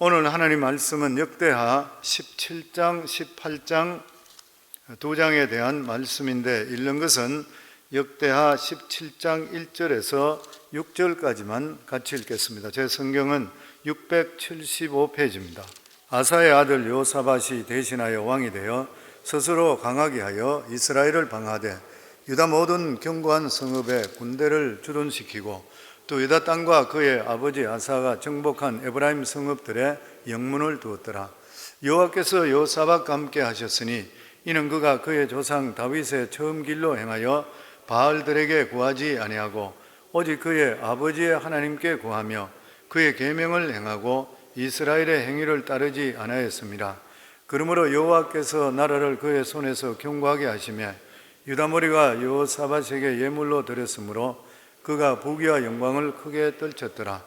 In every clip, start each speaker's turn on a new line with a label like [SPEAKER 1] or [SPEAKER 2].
[SPEAKER 1] 오늘 하나님 말씀은 역대하 17장, 18장 두 장에 대한 말씀인데 읽는 것은 역대하 17장 1절에서 6절까지만 같이 읽겠습니다. 제 성경은 675페이지입니다. 아사의 아들 여호사밧이 대신하여 왕이 되어 스스로 강하게 하여 이스라엘을 방하되 유다 모든 견고한 성읍에 군대를 주둔시키고 또 유다 땅과 그의 아버지 아사가 정복한 에브라임 성읍들에 영문을 두었더라. 여호와께서 여호사밧과 함께 하셨으니 이는 그가 그의 조상 다윗의 처음 길로 행하여 바알들에게 구하지 아니하고 오직 그의 아버지의 하나님께 구하며 그의 계명을 행하고 이스라엘의 행위를 따르지 아니하였습니다. 그러므로 여호와께서 나라를 그의 손에서 견고하게 하시며 유다 머리가 여호사밧에게 예물로 드렸으므로 그가 부귀와 영광을 크게 떨쳤더라.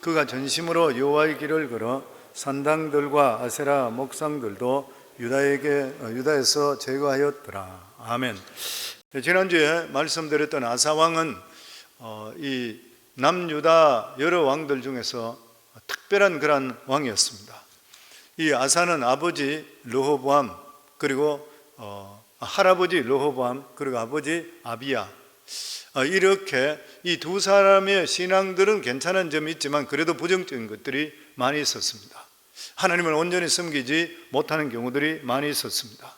[SPEAKER 1] 그가 전심으로 여호와의 길을 걸어 산당들과 아세라 목상들도 유다에서 제거하였더라. 아멘. 지난주에 말씀드렸던 아사 왕은 이 남유다 여러 왕들 중에서 특별한 그런 왕이었습니다. 이 아사는 아버지 르호보암, 그리고 할아버지 르호보암, 그리고 아버지 아비야, 이렇게 이 두 사람의 신앙들은 괜찮은 점이 있지만 그래도 부정적인 것들이 많이 있었습니다. 하나님을 온전히 섬기지 못하는 경우들이 많이 있었습니다.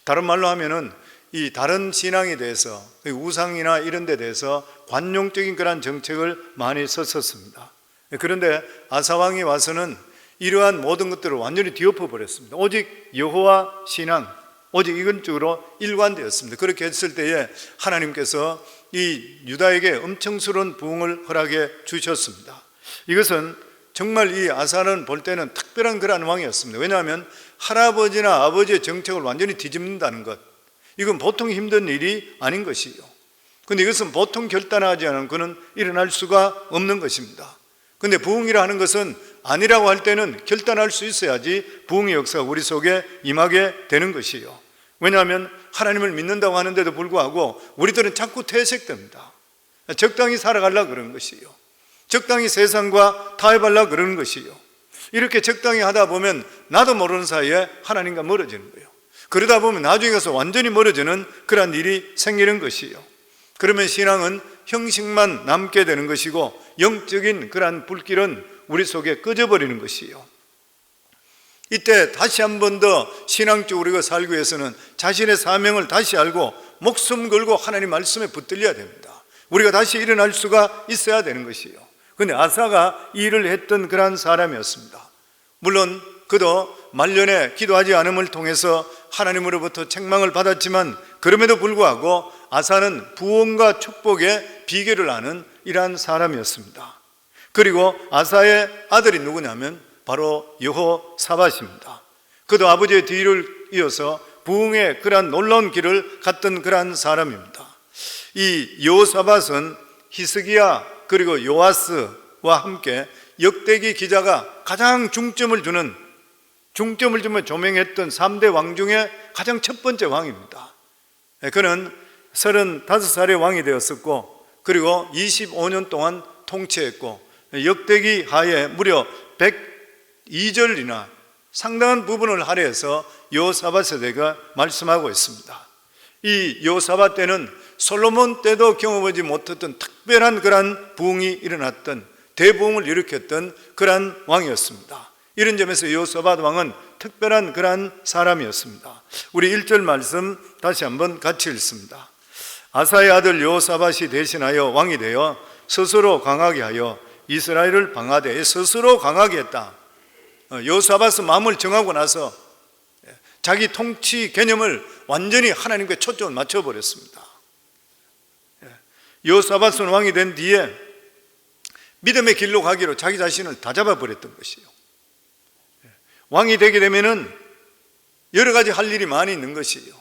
[SPEAKER 1] 다른 말로 하면은 이 다른 신앙에 대해서, 우상이나 이런 데 대해서 관용적인 그런 정책을 많이 썼었습니다. 그런데 아사왕이 와서는 이러한 모든 것들을 완전히 뒤엎어 버렸습니다. 오직 여호와 신앙, 오직 이건 쪽으로 일관되었습니다. 그렇게 했을 때에 하나님께서 이 유다에게 엄청스러운 부흥을 허락해 주셨습니다. 이것은 정말 이 아사는 볼 때는 특별한 그런 왕이었습니다. 왜냐하면 할아버지나 아버지의 정책을 완전히 뒤집는다는 것, 이건 보통 힘든 일이 아닌 것이요. 그런데 이것은 보통 결단하지 않은 그는 일어날 수가 없는 것입니다. 그런데 부흥이라 하는 것은 아니라고 할 때는 결단할 수 있어야지 부흥의 역사가 우리 속에 임하게 되는 것이요. 왜냐하면 하나님을 믿는다고 하는데도 불구하고 우리들은 자꾸 퇴색됩니다. 적당히 살아가려고 그러는 것이요. 적당히 세상과 타협하려고 그러는 것이요. 이렇게 적당히 하다 보면 나도 모르는 사이에 하나님과 멀어지는 거예요. 그러다 보면 나중에 가서 완전히 멀어지는 그런 일이 생기는 것이요. 그러면 신앙은 형식만 남게 되는 것이고 영적인 그러한 불길은 우리 속에 꺼져버리는 것이요. 이때 다시 한 번 더 신앙적으로 우리가 살기 위해서는 자신의 사명을 다시 알고 목숨 걸고 하나님 말씀에 붙들려야 됩니다. 우리가 다시 일어날 수가 있어야 되는 것이요. 그런데 아사가 이 일을 했던 그러한 사람이었습니다. 물론 그도 말년에 기도하지 않음을 통해서 하나님으로부터 책망을 받았지만 그럼에도 불구하고 아사는 부흥과 축복의 비결을 아는 이러한 사람이었습니다. 그리고 아사의 아들이 누구냐면 바로 여호사밧입니다. 그도 아버지의 뒤를 이어서 부흥의 그러한 놀라운 길을 갔던 그러한 사람입니다. 이 여호사밧은 히스기야 그리고 요아스와 함께 역대기 기자가 가장 중점을 주며 조명했던 3대 왕 중에 가장 첫 번째 왕입니다. 그는 35살의 왕이 되었었고 그리고 25년 동안 통치했고 역대기 하에 무려 102절이나 상당한 부분을 할애해서 여호사밧에 대해 말씀하고 있습니다. 이 여호사밧 때는 솔로몬 때도 경험하지 못했던 특별한 그러한 부흥이 일어났던, 대부흥을 일으켰던 그러한 왕이었습니다. 이런 점에서 여호사밧 왕은 특별한 그러한 사람이었습니다. 우리 1절 말씀 다시 한번 같이 읽습니다. 아사의 아들 여호사밧이 대신하여 왕이 되어 스스로 강하게 하여 이스라엘을 방하되, 스스로 강하게 했다. 여호사밧은 마음을 정하고 나서 자기 통치 개념을 완전히 하나님께 초점을 맞춰버렸습니다. 여호사밧은 왕이 된 뒤에 믿음의 길로 가기로 자기 자신을 다 잡아버렸던 것이에요. 왕이 되게 되면은 여러 가지 할 일이 많이 있는 것이에요.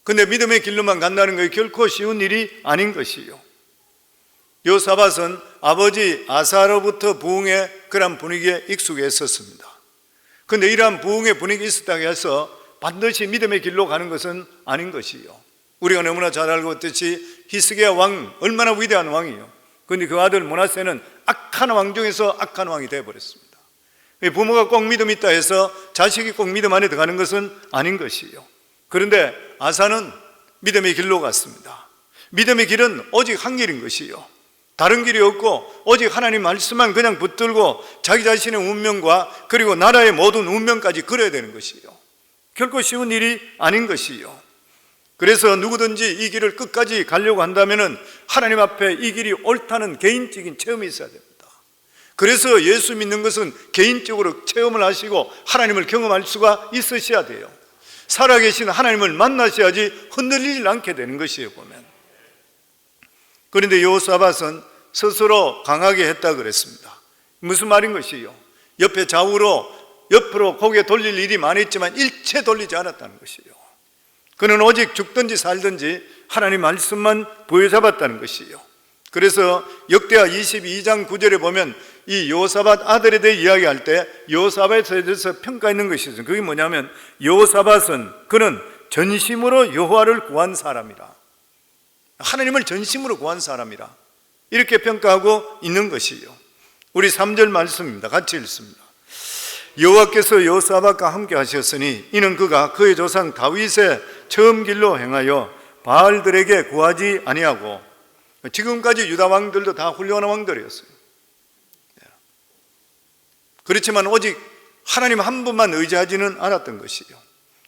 [SPEAKER 1] 근데 믿음의 길로만 간다는 것이 결코 쉬운 일이 아닌 것이에요. 여호사밧은 아버지 아사로부터 부흥의 그런 분위기에 익숙해 있었습니다. 그런데 이러한 부흥의 분위기가 있었다고 해서 반드시 믿음의 길로 가는 것은 아닌 것이요. 우리가 너무나 잘 알고 있듯이 히스기야 왕 얼마나 위대한 왕이요. 그런데 그 아들 므낫세는 악한 왕 중에서 악한 왕이 되어버렸습니다. 부모가 꼭 믿음 있다 해서 자식이 꼭 믿음 안에 들어가는 것은 아닌 것이요. 그런데 아사는 믿음의 길로 갔습니다. 믿음의 길은 오직 한 길인 것이요. 다른 길이 없고 오직 하나님 말씀만 그냥 붙들고 자기 자신의 운명과 그리고 나라의 모든 운명까지 그려야 되는 것이요. 결코 쉬운 일이 아닌 것이요. 그래서 누구든지 이 길을 끝까지 가려고 한다면 하나님 앞에 이 길이 옳다는 개인적인 체험이 있어야 됩니다. 그래서 예수 믿는 것은 개인적으로 체험을 하시고 하나님을 경험할 수가 있으셔야 돼요. 살아계신 하나님을 만나셔야지 흔들리지 않게 되는 것이에요, 보면. 그런데 여호사밧은 스스로 강하게 했다 그랬습니다. 무슨 말인 것이요? 옆에 좌우로 옆으로 고개 돌릴 일이 많았지만 일체 돌리지 않았다는 것이요. 그는 오직 죽든지 살든지 하나님 말씀만 부여잡았다는 것이요. 그래서 역대하 22장 9절에 보면 이 여호사밧 아들에 대해 이야기할 때 여호사밧에 대해서 평가했는 것이 있어요. 그게 뭐냐면 여호사밧은 그는 전심으로 여호와를 구한 사람이라, 하나님을 전심으로 구한 사람이라, 이렇게 평가하고 있는 것이요. 우리 3절 말씀입니다. 같이 읽습니다. 여호와께서 여호사밧과 함께 하셨으니 이는 그가 그의 조상 다윗의 처음 길로 행하여 바알들에게 구하지 아니하고, 지금까지 유다 왕들도 다 훌륭한 왕들이었어요. 그렇지만 오직 하나님 한 분만 의지하지는 않았던 것이요.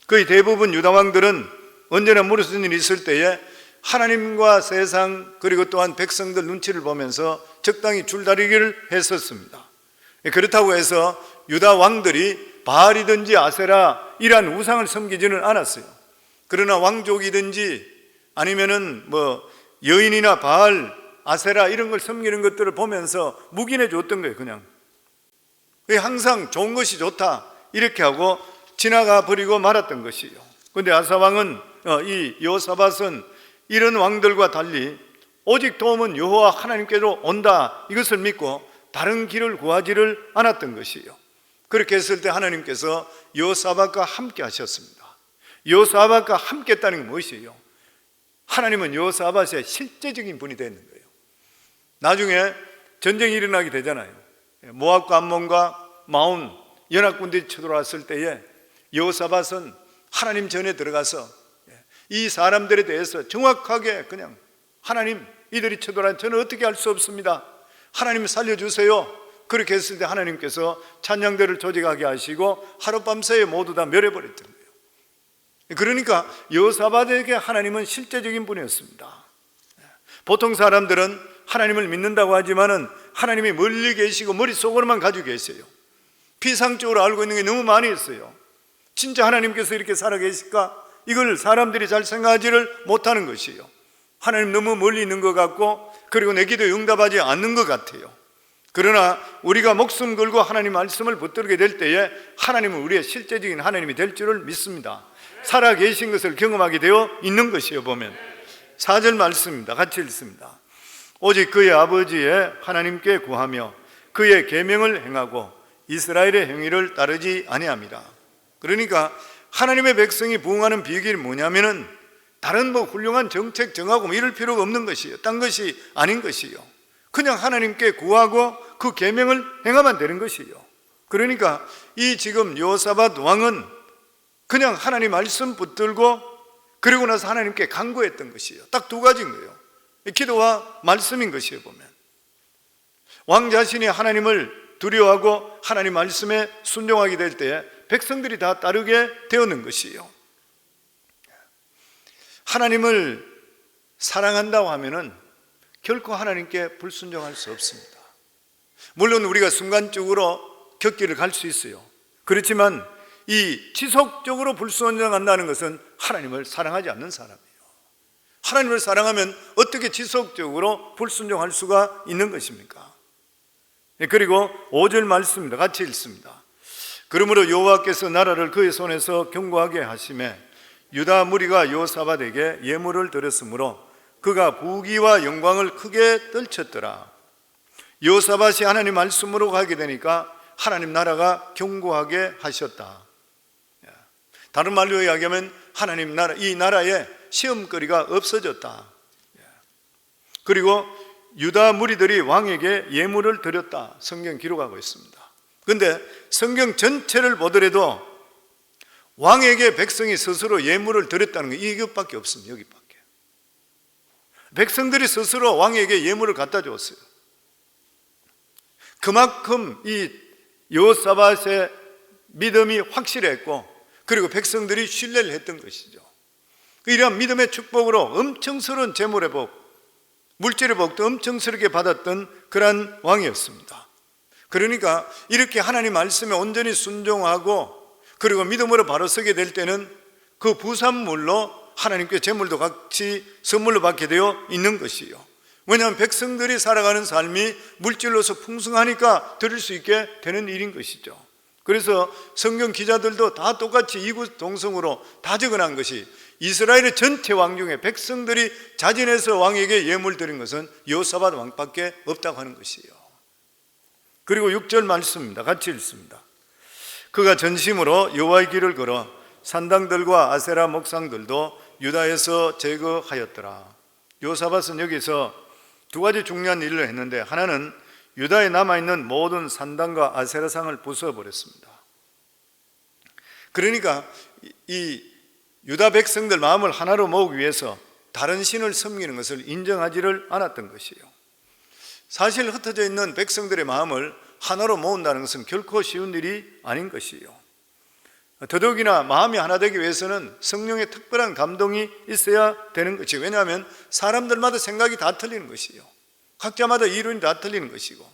[SPEAKER 1] 거의 대부분 유다 왕들은 언제나 무슨 일이 있을 때에 하나님과 세상 그리고 또한 백성들 눈치를 보면서 적당히 줄다리기를 했었습니다. 그렇다고 해서 유다 왕들이 바알이든지 아세라 이러한 우상을 섬기지는 않았어요. 그러나 왕족이든지 아니면은 여인이나 바알, 아세라 이런 걸 섬기는 것들을 보면서 묵인해 줬던 거예요. 그냥 항상 좋은 것이 좋다 이렇게 하고 지나가 버리고 말았던 것이요. 그런데 아사왕은 이 여호사밧은 이런 왕들과 달리 오직 도움은 여호와 하나님께로 온다 이것을 믿고 다른 길을 구하지를 않았던 것이요. 그렇게 했을 때 하나님께서 여호사밧과 함께 하셨습니다. 여호사밧과 함께 했다는 게 무엇이에요? 하나님은 여호사밧의 실제적인 분이 되는 거예요. 나중에 전쟁이 일어나게 되잖아요. 모압과 암몬과 마온 연합군들이 쳐들어왔을 때에 여호사밧은 하나님 전에 들어가서 이 사람들에 대해서 정확하게 그냥 하나님 이들이 쳐들어와 저는 어떻게 할 수 없습니다. 하나님 살려주세요. 그렇게 했을 때 하나님께서 찬양대를 조직하게 하시고 하룻밤새에 모두 다 멸해버렸던 거예요. 그러니까 여호사밧에게 하나님은 실제적인 분이었습니다. 보통 사람들은 하나님을 믿는다고 하지만은 하나님이 멀리 계시고 머릿속으로만 가지고 계세요. 피상적으로 알고 있는 게 너무 많이 있어요. 진짜 하나님께서 이렇게 살아계실까? 이걸 사람들이 잘 생각하지를 못하는 것이에요. 하나님 너무 멀리 있는 것 같고 그리고 내 기도에 응답하지 않는 것 같아요. 그러나 우리가 목숨 걸고 하나님 말씀을 붙들게 될 때에 하나님은 우리의 실제적인 하나님이 될 줄을 믿습니다. 살아계신 것을 경험하게 되어 있는 것이요. 보면 4절 말씀입니다. 같이 읽습니다. 오직 그의 아버지의 하나님께 구하며 그의 계명을 행하고 이스라엘의 행위를 따르지 아니함이라. 그러니까 하나님의 백성이 부응하는 비결이 뭐냐면은 다른 훌륭한 정책 정하고 이럴 필요가 없는 것이에요. 딴 것이 아닌 것이요. 그냥 하나님께 구하고 그 계명을 행하면 되는 것이요. 그러니까 이 지금 여호사밧 왕은 그냥 하나님 말씀 붙들고 그리고 나서 하나님께 간구했던 것이에요. 딱 두 가지인 거예요. 기도와 말씀인 것이에요. 보면 왕 자신이 하나님을 두려워하고 하나님 말씀에 순종하게 될 때에 백성들이 다 따르게 되었는 것이에요. 하나님을 사랑한다고 하면은 결코 하나님께 불순종할 수 없습니다. 물론 우리가 순간적으로 곁길을 갈 수 있어요. 그렇지만 이 지속적으로 불순종한다는 것은 하나님을 사랑하지 않는 사람이에요. 하나님을 사랑하면 어떻게 지속적으로 불순종할 수가 있는 것입니까? 그리고 5절 말씀입니다. 같이 읽습니다. 그러므로 여호와께서 나라를 그의 손에서 견고하게 하심에 유다 무리가 여호사밧에게 예물을 드렸으므로 그가 부귀와 영광을 크게 떨쳤더라. 여호사밧이 하나님 말씀으로 가게 되니까 하나님 나라가 견고하게 하셨다. 다른 말로 이야기하면 하나님 나라, 이 나라에 시험거리가 없어졌다. 그리고 유다 무리들이 왕에게 예물을 드렸다. 성경 기록하고 있습니다. 그런데 성경 전체를 보더라도 왕에게 백성이 스스로 예물을 드렸다는 게 이것밖에 없습니다. 여기밖에. 백성들이 스스로 왕에게 예물을 갖다 주었어요. 그만큼 이 여호사밧의 믿음이 확실했고, 그리고 백성들이 신뢰를 했던 것이죠. 이러한 믿음의 축복으로 엄청스러운 재물의 복, 물질의 복도 엄청스럽게 받았던 그러한 왕이었습니다. 그러니까 이렇게 하나님 말씀에 온전히 순종하고 그리고 믿음으로 바로 서게 될 때는 그 부산물로 하나님께 재물도 같이 선물로 받게 되어 있는 것이요. 왜냐하면 백성들이 살아가는 삶이 물질로서 풍성하니까 드릴 수 있게 되는 일인 것이죠. 그래서 성경 기자들도 다 똑같이 이구동성으로 다 적어놓은 것이 이스라엘의 전체 왕 중에 백성들이 자진해서 왕에게 예물 드린 것은 여호사밧 왕밖에 없다고 하는 것이에요. 그리고 6절 말씀입니다. 같이 읽습니다. 그가 전심으로 여호와의 길을 걸어 산당들과 아세라 목상들도 유다에서 제거하였더라. 여호사밧은 여기서 두 가지 중요한 일을 했는데, 하나는 유다에 남아있는 모든 산당과 아세라상을 부숴버렸습니다. 그러니까 이 유다 백성들 마음을 하나로 모으기 위해서 다른 신을 섬기는 것을 인정하지를 않았던 것이에요. 사실 흩어져 있는 백성들의 마음을 하나로 모은다는 것은 결코 쉬운 일이 아닌 것이에요. 더더욱이나 마음이 하나 되기 위해서는 성령의 특별한 감동이 있어야 되는 것이에요. 왜냐하면 사람들마다 생각이 다 틀리는 것이에요. 각자마다 이론이 다 틀리는 것이고.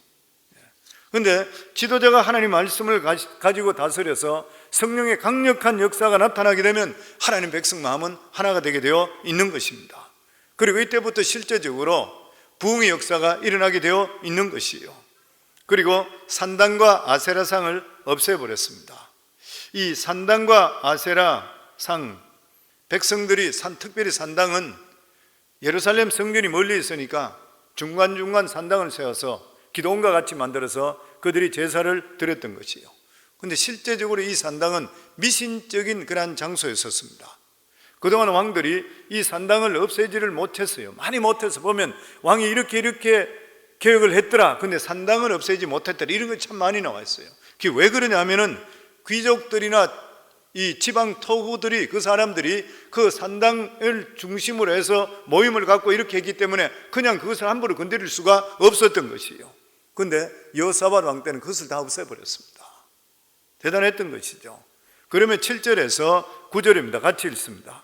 [SPEAKER 1] 그런데 지도자가 하나님 말씀을 가지고 다스려서 성령의 강력한 역사가 나타나게 되면 하나님 백성 마음은 하나가 되게 되어 있는 것입니다. 그리고 이때부터 실제적으로 부흥의 역사가 일어나게 되어 있는 것이에요. 그리고 산당과 아세라상을 없애버렸습니다. 이 산당과 아세라상, 백성들이 특별히 산당은 예루살렘 성전이 멀리 있으니까 중간중간 산당을 세워서 기도원과 같이 만들어서 그들이 제사를 드렸던 것이에요. 그런데 실제적으로 이 산당은 미신적인 그러한 장소였었습니다. 그동안 왕들이 이 산당을 없애지를 못했어요. 많이 못해서 보면 왕이 이렇게 개혁을 했더라, 근데 산당을 없애지 못했더라, 이런 거 참 많이 나와 있어요. 그게 왜 그러냐면은 귀족들이나 이 지방 토구들이, 그 사람들이 그 산당을 중심으로 해서 모임을 갖고 이렇게 했기 때문에 그냥 그것을 함부로 건드릴 수가 없었던 것이에요. 그런데 여호사밧 왕 때는 그것을 다 없애버렸습니다. 대단했던 것이죠. 그러면 7절에서 9절입니다. 같이 읽습니다.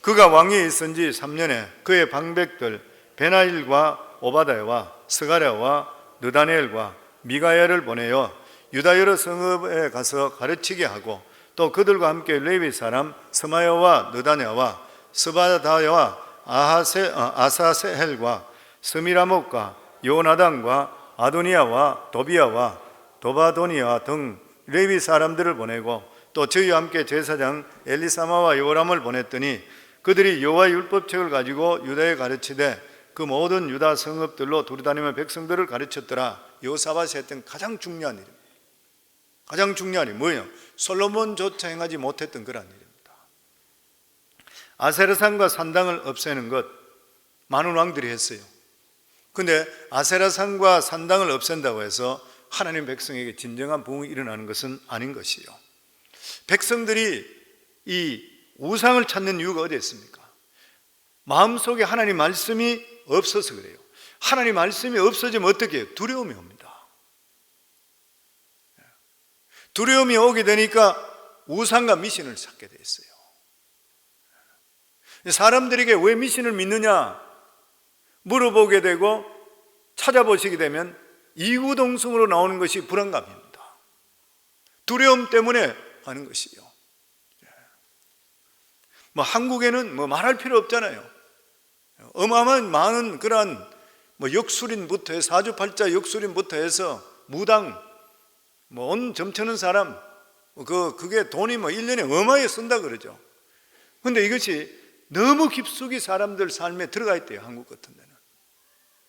[SPEAKER 1] 그가 왕이 있은 지 3년에 그의 방백들 베나일과 오바다야와 스가랴와 느다니엘과 미가야를 보내어 유다 여러 성읍에 가서 가르치게 하고, 또 그들과 함께 레위 사람 스마야와 느다냐와 스바다야와 아사세헬과 스미라목과 요나단과 아도니야와 도비야와 도바도니야 등 레위 사람들을 보내고, 또 저희와 함께 제사장 엘리사마와 요람을 보냈더니 그들이 여호와의 율법책을 가지고 유다에 가르치되 그 모든 유다 성읍들로 두루다니며 백성들을 가르쳤더라. 여호사밧이 했던 가장 중요한 일입니다. 가장 중요한 일이 뭐예요? 솔로몬조차 행하지 못했던 그런 일입니다. 아세라상과 산당을 없애는 것 많은 왕들이 했어요. 그런데 아세라상과 산당을 없앤다고 해서 하나님 백성에게 진정한 부흥이 일어나는 것은 아닌 것이요. 백성들이 이 우상을 찾는 이유가 어디에 있습니까? 마음속에 하나님 말씀이 없어서 그래요. 하나님 말씀이 없어지면 어떻게 해요? 두려움이 옵니다. 두려움이 오게 되니까 우상과 미신을 찾게 돼 있어요. 사람들에게 왜 미신을 믿느냐 물어보게 되고 찾아보시게 되면 이구동성으로 나오는 것이 불안감입니다. 두려움 때문에 하는 것이요. 한국에는 말할 필요 없잖아요. 어마어마한 많은 그러한 역술인부터 해서 사주팔자 역술인부터 해서 무당 온 점쳐는 사람 그게 돈이 1년에 어마어마하게 쓴다 그러죠. 그런데 이것이 너무 깊숙이 사람들 삶에 들어가 있대요. 한국 같은 데는.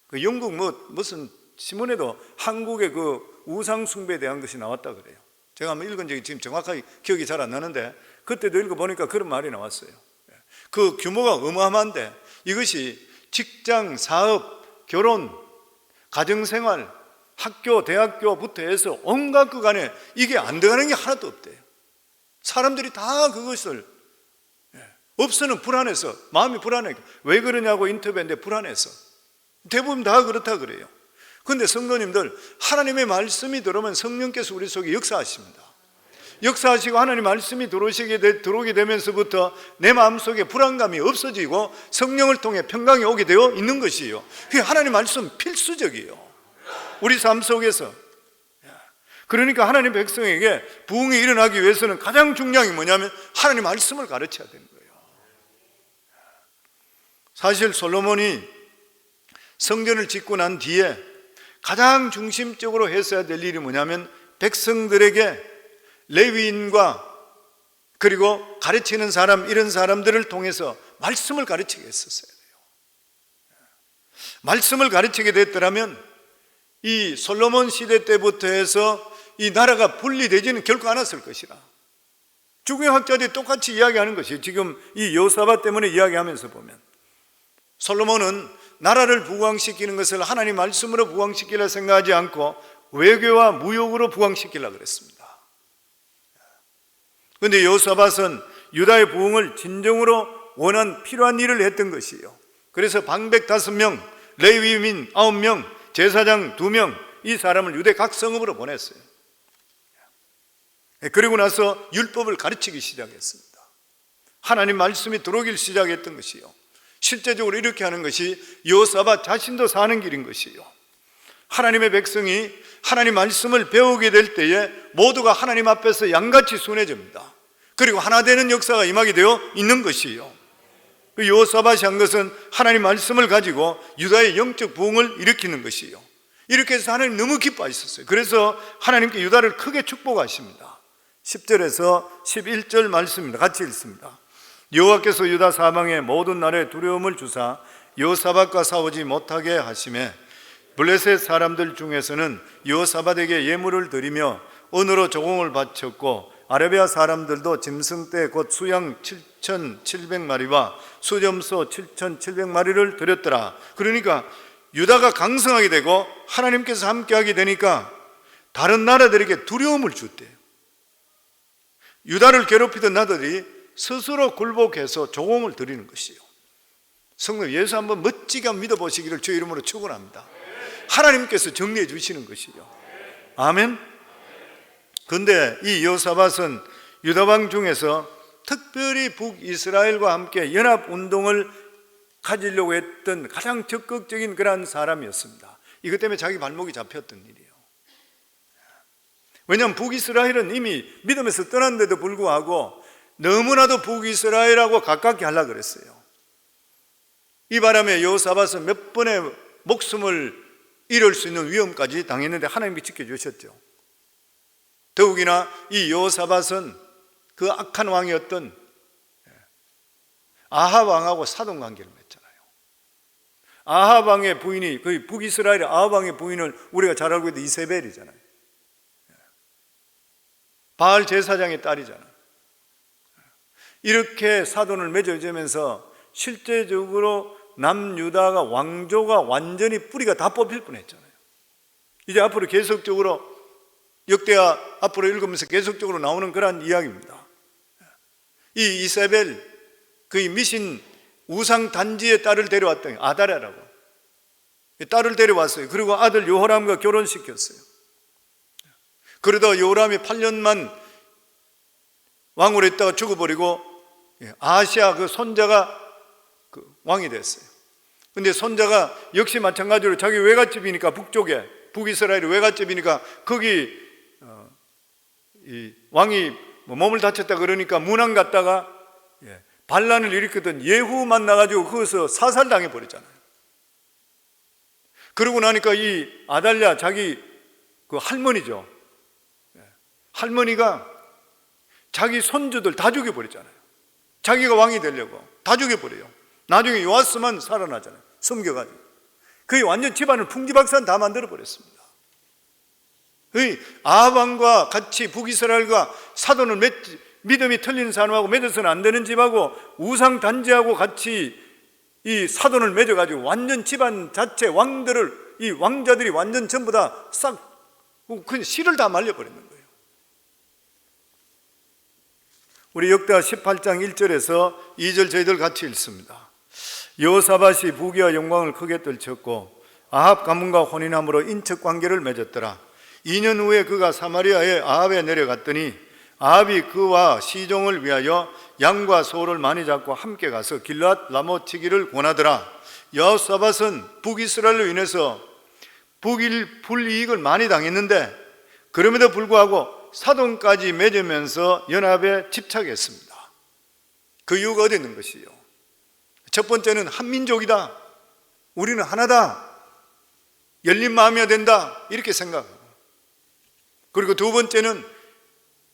[SPEAKER 1] 그 영국 무슨 신문에도 한국의 그 우상 숭배에 대한 것이 나왔다 그래요. 제가 한번 읽은 적이 지금 정확하게 기억이 잘 안 나는데 그때도 읽어보니까 그런 말이 나왔어요. 그 규모가 어마어마한데 이것이 직장, 사업, 결혼, 가정생활 학교, 대학교부터 해서 온갖 것 안에 이게 안 들어가는 게 하나도 없대요. 사람들이 다 그것을 없으면 불안해서, 마음이 불안해. 왜 그러냐고 인터뷰했는데 불안해서. 대부분 다 그렇다 그래요. 그런데 성도님들, 하나님의 말씀이 들어오면 성령께서 우리 속에 역사하십니다. 역사하시고 하나님 말씀이 들어오게 되면서부터 내 마음속에 불안감이 없어지고 성령을 통해 평강이 오게 되어 있는 것이에요. 그게 하나님 말씀 필수적이에요, 우리 삶 속에서. 그러니까 하나님 백성에게 부흥이 일어나기 위해서는 가장 중요한 게 뭐냐면 하나님 말씀을 가르쳐야 되는 거예요. 사실 솔로몬이 성전을 짓고 난 뒤에 가장 중심적으로 했어야 될 일이 뭐냐면 백성들에게 레위인과 그리고 가르치는 사람, 이런 사람들을 통해서 말씀을 가르치게 했었어야 돼요. 말씀을 가르치게 됐더라면 이 솔로몬 시대 때부터 해서 이 나라가 분리되지는 결코 않았을 것이라. 주경학자들이 똑같이 이야기하는 것이에요. 지금 이 여호사밧 때문에 이야기하면서 보면 솔로몬은 나라를 부강시키는 것을 하나님 말씀으로 부강시키려 생각하지 않고 외교와 무역으로 부강시키려고 그랬습니다. 그런데 여호사밧은 유다의 부흥을 진정으로 원한 필요한 일을 했던 것이에요. 그래서 방백 5명, 레위민 9명, 제사장 2명, 이 사람을 유대 각 성읍으로 보냈어요. 그리고 나서 율법을 가르치기 시작했습니다. 하나님 말씀이 들어오길 시작했던 것이요. 실제적으로 이렇게 하는 것이 여호사밧 자신도 사는 길인 것이요. 하나님의 백성이 하나님 말씀을 배우게 될 때에 모두가 하나님 앞에서 양같이 순해집니다. 그리고 하나 되는 역사가 임하게 되어 있는 것이요. 그 여호사밧이 한 것은 하나님 말씀을 가지고 유다의 영적 부흥을 일으키는 것이요. 이렇게 해서 하나님 너무 기뻐하셨어요. 그래서 하나님께 유다를 크게 축복하십니다. 10절에서 11절 말씀입니다. 같이 읽습니다. 여호와께서 유다 사방의 모든 나라에 두려움을 주사 여호사밧과 싸우지 못하게 하시매 블레셋 사람들 중에서는 여호사밧에게 예물을 드리며 은으로 조공을 바쳤고 아라비아 사람들도 짐승떼 곧 수양 7,700마리와 수점소 7,700마리를 드렸더라. 그러니까 유다가 강성하게 되고 하나님께서 함께하게 되니까 다른 나라들에게 두려움을 줬대요. 유다를 괴롭히던 나라들이 스스로 굴복해서 조공을 드리는 것이요. 성도 예수 한번 멋지게 한번 믿어보시기를 주의 이름으로 축원합니다. 하나님께서 정리해 주시는 것이요. 아멘. 그런데 이 여호사밧은 유다왕 중에서 특별히 북이스라엘과 함께 연합운동을 가지려고 했던 가장 적극적인 그런 사람이었습니다. 이것 때문에 자기 발목이 잡혔던 일이에요. 왜냐하면 북이스라엘은 이미 믿음에서 떠났는데도 불구하고 너무나도 북이스라엘하고 가깝게 하려고 그랬어요. 이 바람에 여호사밧은 몇 번의 목숨을 잃을 수 있는 위험까지 당했는데 하나님이 지켜주셨죠. 더욱이나 이 여호사밧은 그 악한 왕이었던 아합 왕하고 사돈관계를 맺잖아요. 아합 왕의 부인이, 그 북이스라엘의 아합 왕의 부인을 우리가 잘 알고 있는 이세벨이잖아요. 바알 제사장의 딸이잖아요. 이렇게 사돈을 맺어주면서 실제적으로 남유다가 왕조가 완전히 뿌리가 다 뽑힐 뻔했잖아요. 이제 앞으로 계속적으로 역대하 앞으로 읽으면서 계속적으로 나오는 그런 이야기입니다. 이 이세벨, 그 미신 우상 단지의 딸을 데려왔더니 아다랴라고 딸을 데려왔어요. 그리고 아들 요호람과 결혼시켰어요. 그러다 요호람이 8년만 왕으로 있다가 죽어버리고 아하시아 그 손자가 그 왕이 됐어요. 근데 손자가 역시 마찬가지로 자기 외갓집이니까 북쪽에 북이스라엘의 외갓집이니까 거기 이 왕이 몸을 다쳤다 그러니까 문안 갔다가 반란을 일으켰던 예후 만나가지고 거기서 사살당해 버렸잖아요. 그러고 나니까 이 아달랴 자기 그 할머니죠. 할머니가 자기 손주들 다 죽여버렸잖아요. 자기가 왕이 되려고 다 죽여버려요. 나중에 요아스만 살아나잖아요. 숨겨가지고. 그게 완전 집안을 풍지박산 다 만들어버렸습니다. 아합 왕과 같이 북이스라엘과 사돈을 믿음이 틀린 사람하고 맺어서는 안 되는 집하고 우상 단지하고 같이 이 사돈을 맺어가지고 완전 집안 자체 왕들을 이 왕자들이 완전 전부 다 싹 그냥 실을 다 말려버리는 거예요. 우리 역대하 18장 1절에서 2절 저희들 같이 읽습니다. 여호사밧이 부귀와 영광을 크게 떨쳤고 아합 가문과 혼인함으로 인척 관계를 맺었더라. 2년 후에 그가 사마리아의 아합에 내려갔더니 아합이 그와 시종을 위하여 양과 소를 많이 잡고 함께 가서 길앗 라못 치기를 권하더라. 여호사밧은 북이스라엘로 인해서 불이익을 많이 당했는데 그럼에도 불구하고 사돈까지 맺으면서 연합에 집착했습니다. 그 이유가 어디 있는 것이요? 첫 번째는 한민족이다, 우리는 하나다, 열린 마음이어야 된다 이렇게 생각하고, 그리고 두 번째는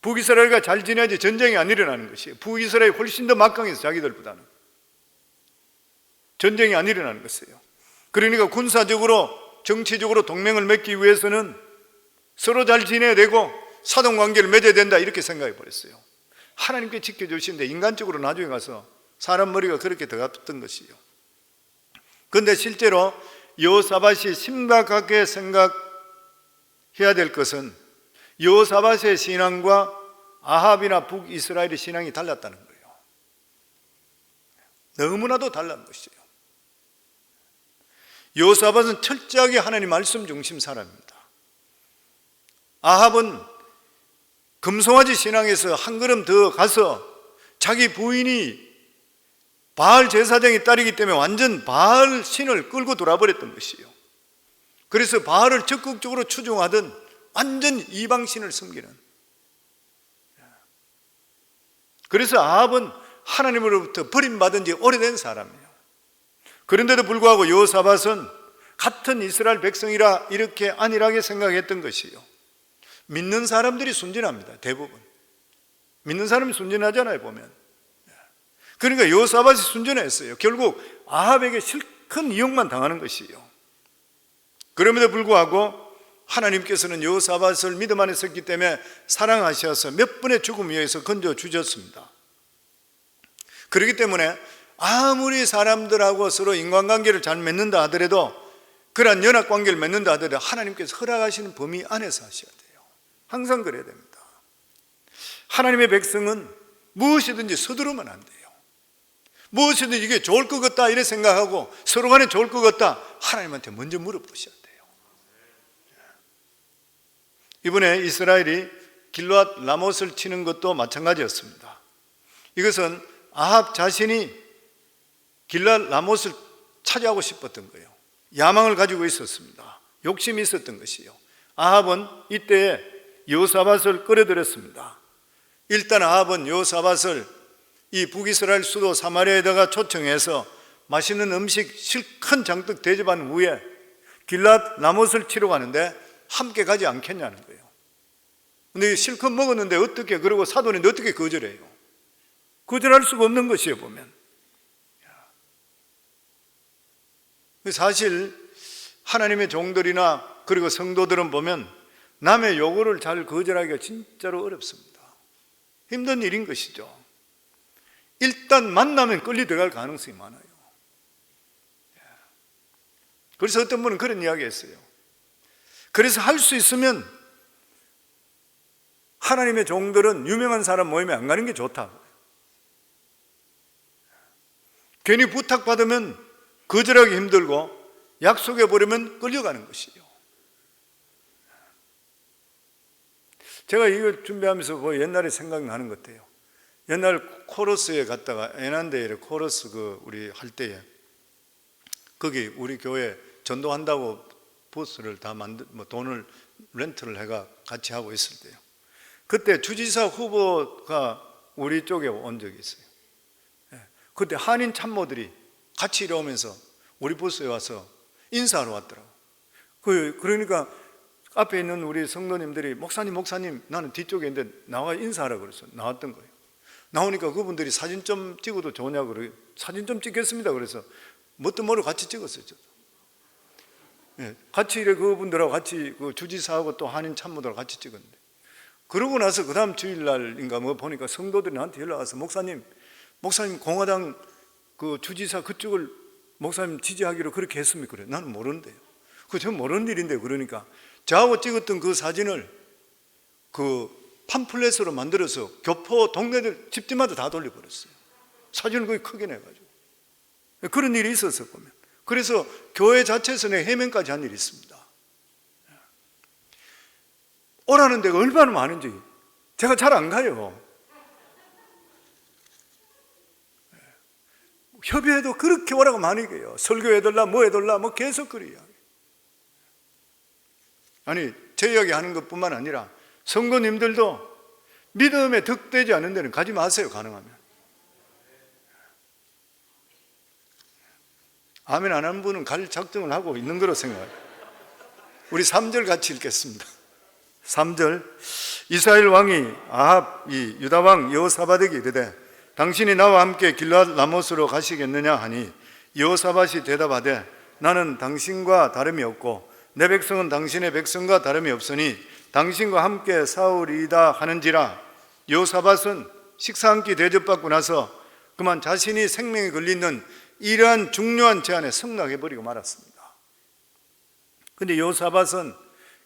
[SPEAKER 1] 북이스라엘과 잘 지내야지 전쟁이 안 일어나는 것이에요. 북이스라엘이 훨씬 더 막강해서 자기들보다는 전쟁이 안 일어나는 것이에요. 그러니까 군사적으로 정치적으로 동맹을 맺기 위해서는 서로 잘 지내야 되고 사돈관계를 맺어야 된다 이렇게 생각해 버렸어요. 하나님께 지켜주시는데 인간적으로 나중에 가서 사람 머리가 그렇게 들어갔던 것이요. 그런데 실제로 여호사밧이 심각하게 생각해야 될 것은 여호사밧의 신앙과 아합이나 북이스라엘의 신앙이 달랐다는 거예요. 너무나도 달라는 것이에요. 여호사밧은 철저하게 하나님 말씀 중심 사람입니다. 아합은 금송아지 신앙에서 한 걸음 더 가서 자기 부인이 바알 제사장의 딸이기 때문에 완전 바알 신을 끌고 돌아버렸던 것이에요. 그래서 바알을 적극적으로 추종하던 완전 이방신을 섬기는, 그래서 아합은 하나님으로부터 버림받은 지 오래된 사람이에요. 그런데도 불구하고 여호사밧은 같은 이스라엘 백성이라 이렇게 안일하게 생각했던 것이에요. 믿는 사람들이 순진합니다. 대부분 믿는 사람이 순진하잖아요 보면. 그러니까 여호사밧이 순진했어요. 결국 아합에게 실컷 이용만 당하는 것이에요. 그럼에도 불구하고 하나님께서는 여호사밧을 믿음 안에 섰기 때문에 사랑하셔서 몇 번의 죽음 위에서 건져주셨습니다. 그렇기 때문에 아무리 사람들하고 서로 인간관계를 잘 맺는다 하더라도, 그러한 연합관계를 맺는다 하더라도 하나님께서 허락하시는 범위 안에서 하셔야 돼요. 항상 그래야 됩니다. 하나님의 백성은 무엇이든지 서두르면 안 돼요. 무엇이든지 이게 좋을 것 같다 이래 생각하고 서로 간에 좋을 것 같다, 하나님한테 먼저 물어보셔야 돼요. 이번에 이스라엘이 길앗 라못을 치는 것도 마찬가지였습니다. 이것은 아합 자신이 길앗 라못을 차지하고 싶었던 거예요. 야망을 가지고 있었습니다. 욕심이 있었던 것이요. 아합은 이때 여호사밧을 끌어들였습니다. 일단 아합은 여호사밧을 이 북이스라엘 수도 사마리아에다가 초청해서 맛있는 음식 실컷 장떡 대접한 후에 길앗 라못을 치러 가는데 함께 가지 않겠냐는 거예요. 근데 실컷 먹었는데 어떻게, 그러고 사돈인데 어떻게 거절해요? 거절할 수가 없는 것이에요 보면. 사실 하나님의 종들이나 그리고 성도들은 보면 남의 요구를 잘 거절하기가 진짜로 어렵습니다. 힘든 일인 것이죠. 일단 만나면 끌리 들어갈 가능성이 많아요. 그래서 어떤 분은 그런 이야기 했어요. 그래서 할 수 있으면 하나님의 종들은 유명한 사람 모임에 안 가는 게 좋다고. 괜히 부탁받으면 거절하기 힘들고 약속해버리면 끌려가는 것이에요. 제가 이걸 준비하면서 뭐 옛날에 생각나는 것 같아요. 옛날 코러스에 갔다가 애난데일에 코러스 우리 할 때에 거기 우리 교회 전도한다고 버스를 다 돈을 렌트를 해가 같이 하고 있을 때요. 그때 주지사 후보가 우리 쪽에 온 적이 있어요. 그때 한인 참모들이 같이 이러면서 우리 버스에 와서 인사하러 왔더라고. 그러니까 앞에 있는 우리 성도님들이 목사님 나는 뒤쪽에 있는데 나와 인사하라고 그래서 나왔던 거예요. 나오니까 그분들이 사진 좀 찍어도 좋냐고 그래요. 사진 좀 찍겠습니다. 그래서 뭣도 모르고 같이 찍었어요. 저도. 같이 그분들하고 같이 주지사하고 또 한인 참모들하고 같이 찍었는데, 그러고 나서 그 다음 주일날인가 보니까 성도들이 나한테 연락 와서 목사님 공화당 주지사 그쪽을 목사님 지지하기로 그렇게 했습니까? 그래. 나는 모르는데요. 그거 전 모르는 일인데, 그러니까 저하고 찍었던 그 사진을 그 팜플렛으로 만들어서 교포 동네들 집집마다 다 돌려버렸어요. 사진을 거의 크게 내가지고. 그런 일이 있었어 보면. 그래서 교회 자체에서 내 해명까지 한 일이 있습니다. 오라는 데가 얼마나 많은지 제가 잘 안 가요. 협의회도 그렇게 오라고 많이 해요. 설교해달라 뭐 해달라 뭐 계속 그래요. 아니 제 이야기 하는 것뿐만 아니라 성도님들도 믿음에 득되지 않은 데는 가지 마세요. 가능하면. 아멘 안 하는 분은 갈 작정을 하고 있는 거로 생각해요. 우리 3절 같이 읽겠습니다. 3절. 이스라엘 왕이 아합 이 유다 왕 여호사밧에게 이르되 당신이 나와 함께 길르앗 라못으로 가시겠느냐 하니 여호사밧이 대답하되 나는 당신과 다름이 없고 내 백성은 당신의 백성과 다름이 없으니 당신과 함께 싸우리이다 하는지라. 여호사밧은 식사 한 끼 대접받고 나서 그만 자신이 생명이 걸리는 이러한 중요한 제안에 승낙해버리고 말았습니다. 그런데 여호사밧은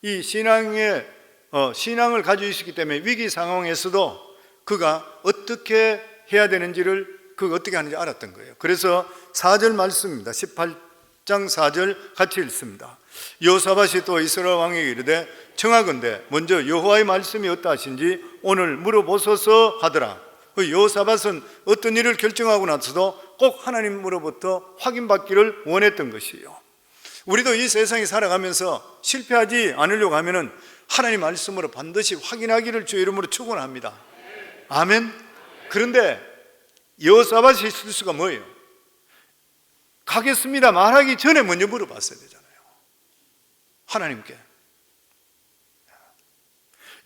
[SPEAKER 1] 이 신앙을 가지고 있었기 때문에 위기 상황에서도 그가 어떻게 해야 되는지를 그가 어떻게 하는지 알았던 거예요. 그래서 4절 말씀입니다. 18장 4절 같이 읽습니다. 여호사밧이 또 이스라엘 왕에게 이르되 청하건대 먼저 여호와의 말씀이 어떠하신지 오늘 물어보소서 하더라. 여호사밧은 어떤 일을 결정하고 나서도 꼭 하나님으로부터 확인받기를 원했던 것이에요. 우리도 이 세상에 살아가면서 실패하지 않으려고 하면은 하나님 말씀으로 반드시 확인하기를 주의 이름으로 축원합니다. 아멘. 그런데 여호사밧의 실수가 뭐예요? 가겠습니다 말하기 전에 먼저 물어봤어야 되잖아요. 하나님께.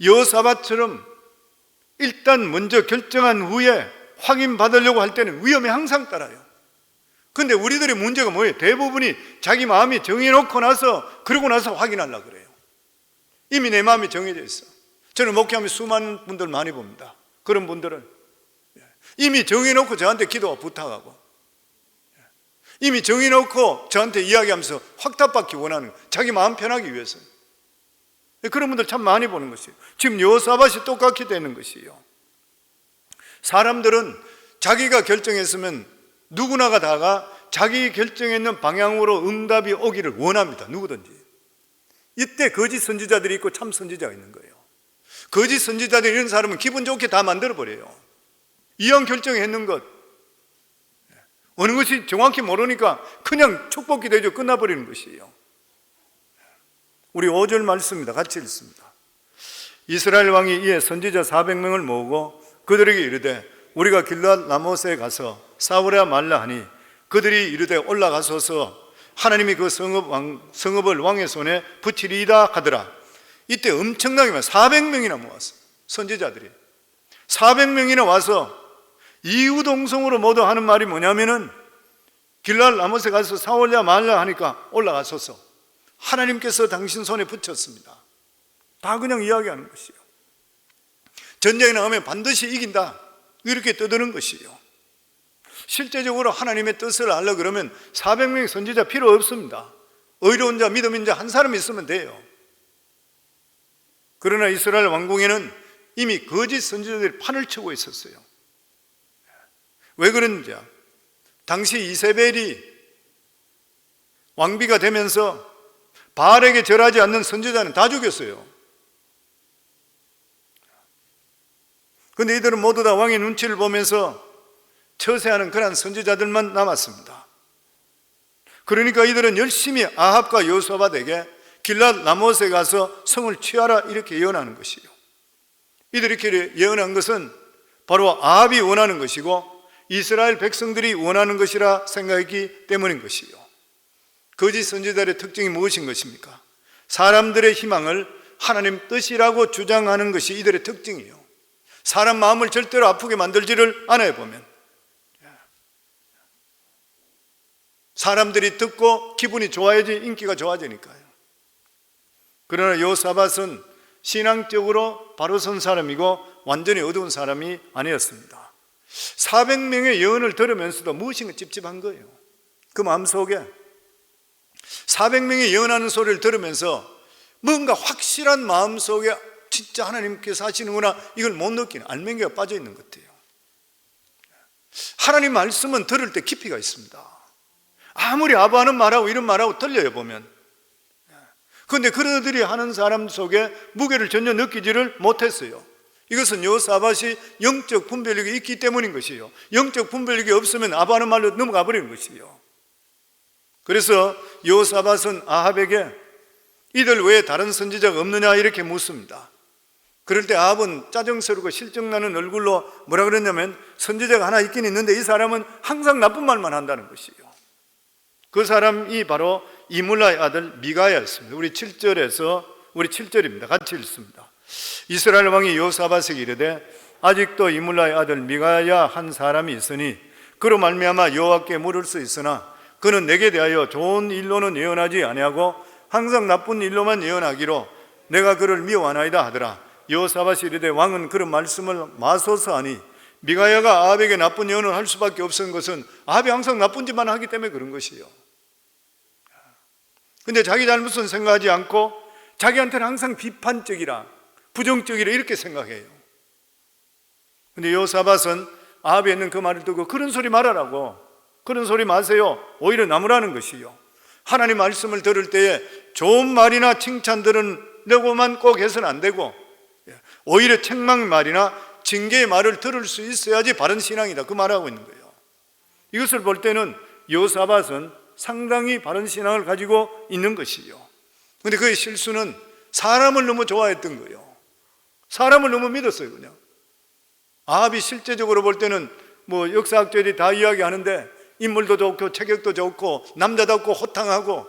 [SPEAKER 1] 여호사밧처럼 일단 먼저 결정한 후에 확인받으려고 할 때는 위험이 항상 따라요. 근데 우리들의 문제가 뭐예요? 대부분이 자기 마음이 정해놓고 나서 그러고 나서 확인하려고 그래요. 이미 내 마음이 정해져 있어. 저는 목회하면 수많은 분들 많이 봅니다. 그런 분들은 이미 정해놓고 저한테 기도와 부탁하고 이미 정해놓고 저한테 이야기하면서 확답받기 원하는 자기 마음 편하기 위해서. 그런 분들 참 많이 보는 것이에요. 지금 여호사밧이 똑같게 되는 것이에요. 사람들은 자기가 결정했으면 누구나가 다가 자기 결정했는 방향으로 응답이 오기를 원합니다. 누구든지. 이때 거짓 선지자들이 있고 참 선지자가 있는 거예요. 거짓 선지자들 이런 사람은 기분 좋게 다 만들어버려요. 이왕 결정했는 것 어느 것이 정확히 모르니까 그냥 축복이 되죠. 끝나버리는 것이에요. 우리 5절 말씀입니다. 같이 읽습니다. 이스라엘 왕이 이에 선지자 400명을 모으고 그들에게 이르되 우리가 길르앗 라못에 가서 싸우랴 말라 하니 그들이 이르되 올라가소서 하나님이 그 성읍을 왕의 손에 붙이리이다 하더라. 이때 엄청나게 400명이나 모았어요. 선지자들이 400명이나 와서 이유동성으로 모두 하는 말이 뭐냐면은 길르앗 라못에 가서 싸우랴 말라 하니까 올라가소서 하나님께서 당신 손에 붙였습니다. 다 그냥 이야기하는 것이에요. 전쟁에 나가면 반드시 이긴다 이렇게 떠드는 것이에요. 실제적으로 하나님의 뜻을 알려 그러면 400명의 선지자 필요 없습니다. 의로운 자 믿음인 자 한 사람 있으면 돼요. 그러나 이스라엘 왕궁에는 이미 거짓 선지자들이 판을 치고 있었어요. 왜 그런지 당시 이세벨이 왕비가 되면서 바알에게 절하지 않는 선지자는 다 죽였어요. 그런데 이들은 모두 다 왕의 눈치를 보면서 처세하는 그런 선지자들만 남았습니다. 그러니까 이들은 열심히 아합과 여호사밧에게 길르앗 라못에 가서 성을 취하라 이렇게 예언하는 것이에요. 이들이 이렇게 예언한 것은 바로 아합이 원하는 것이고 이스라엘 백성들이 원하는 것이라 생각했기 때문인 것이에요. 거짓 선지자들의 특징이 무엇인 것입니까? 사람들의 희망을 하나님 뜻이라고 주장하는 것이 이들의 특징이에요. 사람 마음을 절대로 아프게 만들지를 않아요. 보면 사람들이 듣고 기분이 좋아야지 인기가 좋아지니까요. 그러나 여호사밧은 신앙적으로 바로 선 사람이고 완전히 어두운 사람이 아니었습니다. 400명의 예언을 들으면서도 무엇인가 찝찝한 거예요. 그 마음속에 400명이 예언하는 소리를 들으면서 뭔가 확실한 마음속에 진짜 하나님께서 하시는구나 이걸 못 느끼는 알맹이가 빠져 있는 것 같아요. 하나님 말씀은 들을 때 깊이가 있습니다. 아무리 아부하는 말하고 이런 말하고 들려요 보면. 그런데 그들이 하는 사람 속에 무게를 전혀 느끼지를 못했어요. 이것은 여호사밧이 영적 분별력이 있기 때문인 것이에요. 영적 분별력이 없으면 아부하는 말로 넘어가 버리는 것이에요. 그래서 여호사밧은 아합에게 이들 외에 다른 선지자가 없느냐 이렇게 묻습니다. 그럴 때 아합은 짜증스럽고 실증나는 얼굴로 뭐라 그랬냐면 선지자가 하나 있긴 있는데 이 사람은 항상 나쁜 말만 한다는 것이에요. 그 사람이 바로 이물라의 아들 미가야였습니다. 우리 7절입니다. 같이 읽습니다. 이스라엘 왕이 여호사밧에게 이르되 아직도 이물라의 아들 미가야 한 사람이 있으니 그로 말미암아 여호와께 물을 수 있으나 그는 내게 대하여 좋은 일로는 예언하지 아니하고 항상 나쁜 일로만 예언하기로 내가 그를 미워하나이다 하더라. 여호사밧이 이르되 왕은 그런 말씀을 마소서 하니 미가야가 아합에게 나쁜 예언을 할 수밖에 없었던 것은 아합이 항상 나쁜 짓만 하기 때문에 그런 것이에요. 근데 자기 잘못은 생각하지 않고 자기한테는 항상 비판적이라 부정적이라 이렇게 생각해요. 근데 여호사밧은 아합이 했는 그 말을 듣고 그런 소리 말하라고, 그런 소리 마세요, 오히려 나무라는 것이요. 하나님 말씀을 들을 때에 좋은 말이나 칭찬 들으려고만 꼭 해서는 안 되고 오히려 책망의 말이나 징계의 말을 들을 수 있어야지 바른 신앙이다 그 말하고 있는 거예요. 이것을 볼 때는 여호사밧은 상당히 바른 신앙을 가지고 있는 것이요. 그런데 그의 실수는 사람을 너무 좋아했던 거예요. 사람을 너무 믿었어요. 그냥 아합이 실제적으로 볼 때는 뭐 역사학자들이 다 이야기하는데 인물도 좋고 체격도 좋고 남자답고 호탕하고